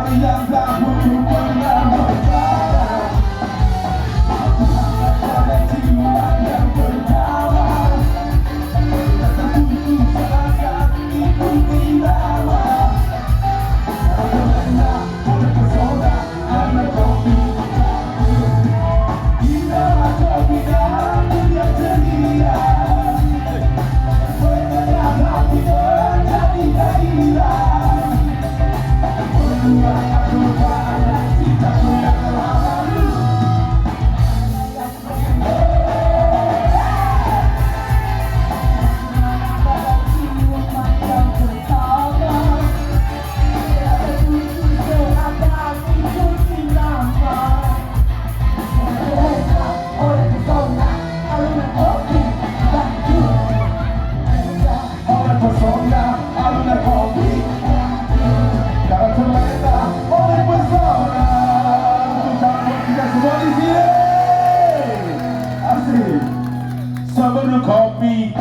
hari yang tak butuh pernah berjalan. Ada ciuman yang pertama, rasa putus akan ikuti lama. Terlena oleh pesona karena kopi. Bila kopi dan dunia ceria, bergerak hati menjadi gairah. Sebelum kopi,